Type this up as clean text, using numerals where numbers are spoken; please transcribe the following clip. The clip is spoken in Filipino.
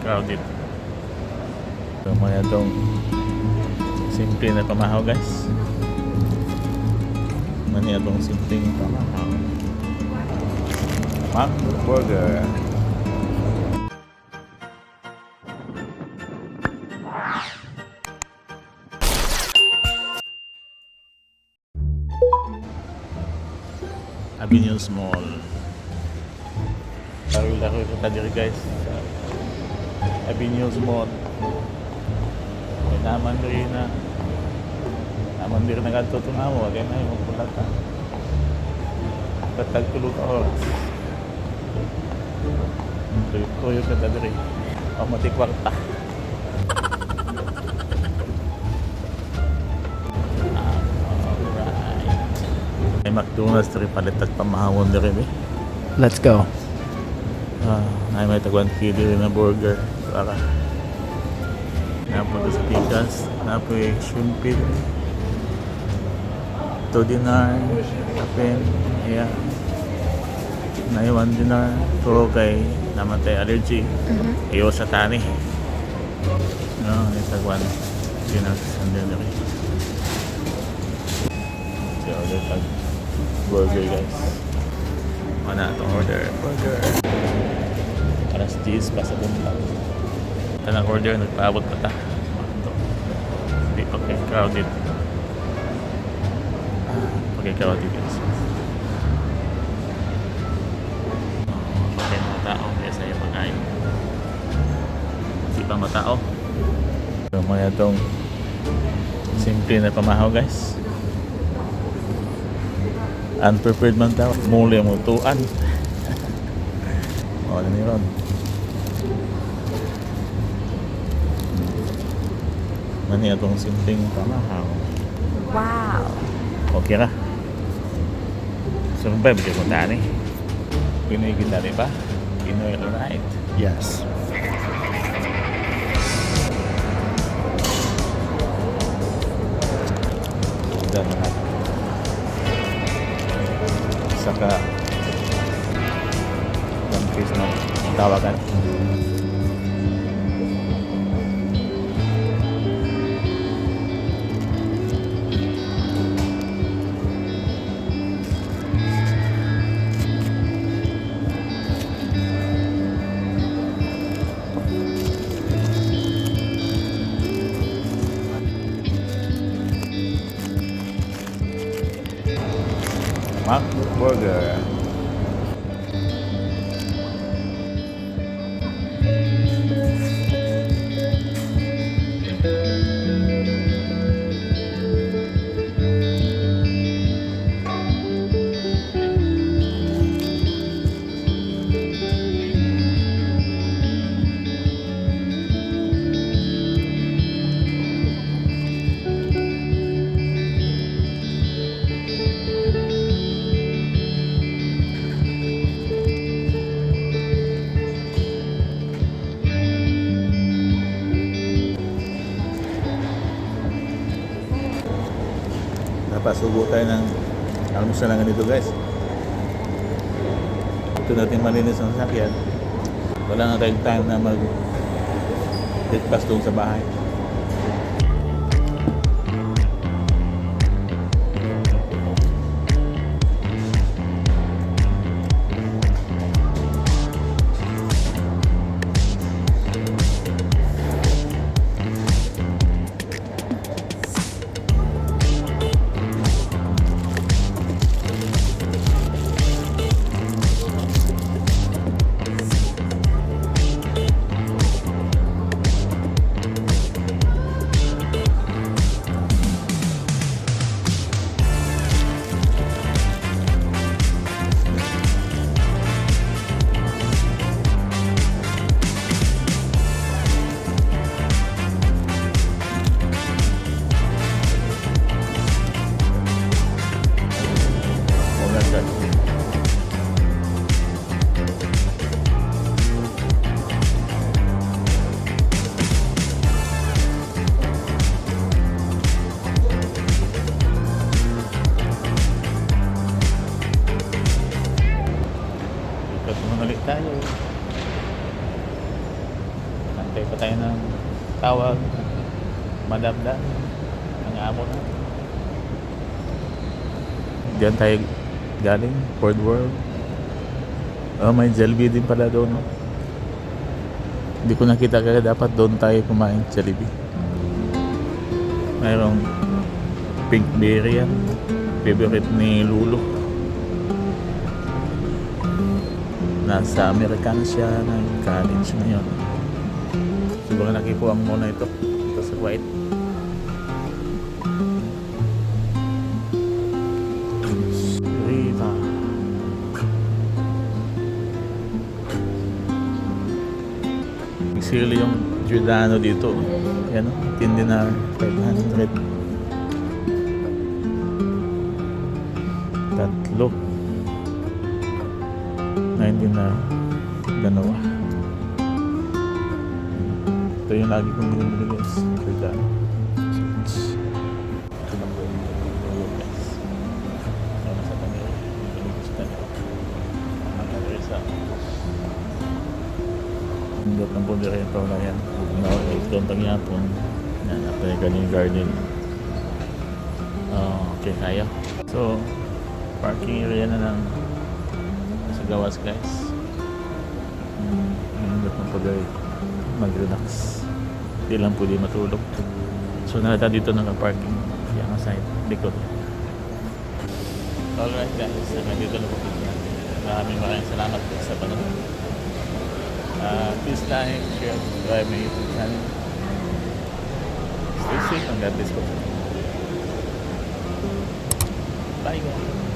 crowded. So muna itong simple na pamahaw guys. Muna itong simpleng pamahaw. Burger. Avenues Mall. Laro ko tadi guys. Avenues Mall. May naman rin na. Naman din na ganito tunawa. Kaya na yung magpulata. Patagtulog ka oras. Tuyo ka tadi rin. O matikwarta. McDonald's rin palit at pamahawon na rin eh. Let's go. Ay may tagwan kili rin na burger. Para napunta sa Pikas. Napoy shrimpin. 2 dinar. Kapin. Yeah. Na 1 dinar. Pero kay naman tayo allergy. Iyo sa tani. No, may tagwan. Dinar sa rin. So, order tag burger guys. Mana itong order burger. Alas 10 pa sa buntag. Ito ng order, nagpaabot pa ta. Hindi okay, crowded. Okay, crowded guys. Okay, mga tao kaya sa'yo pag-ayon. Hindi pa matao. So mga itong simple na pamahaw guys. Unprepared man daw. Muli mo tuan. O, ano yun? Mani itong simpleng pamahaw. Wow. Okay ka? So, ba, bigyan mo tani? Pinoy kita rin ba? Pinoy right? Yes. Dan lahat. Saka one piece na tawagan. Burger. Napasubo tayo ng almusal na ganito guys. Ito natin malinis ang sasakyan. Wala na tayong time na mag-breakfast doon sa bahay. Hintay pa tayo ng tawag. Madamdam. Ang amo na. Diyan tayo galing. Ford World. Oh, may Jollibee din pala doon. No? Hindi ko nakita kaya dapat doon tayo kumain Jollibee. Mayroong pink berry yan. Favorite ni Lulo. Nasa American siya ng college ngayon. Siguro nakikuha muna ito. Ito sa Kuwait. Riva. Sili yung Giordano dito. Yan o. Tindi na 500. Tatlo. 90 na dalawa. Ito yung lagi kong binibili guys. Giordano. Ito lang po yung guys. Ano sa kanila? Gusto na. Ang kanila ang gat ng pundi rin pa wala yan. Doon tagyapon. Yan, after yung garden. Okay, kaya. So, parking area na lang sa gawas guys. Ang gat ng pundi mag-relax. Hindi lang pwede matulog. So, nakita dito naka-parking. Yung side, likod. Alright guys, hanggang dito na po. Maraming salamat po sa panonood. Please like, share, subscribe my YouTube channel. Stay safe and God bless you. Bye guys.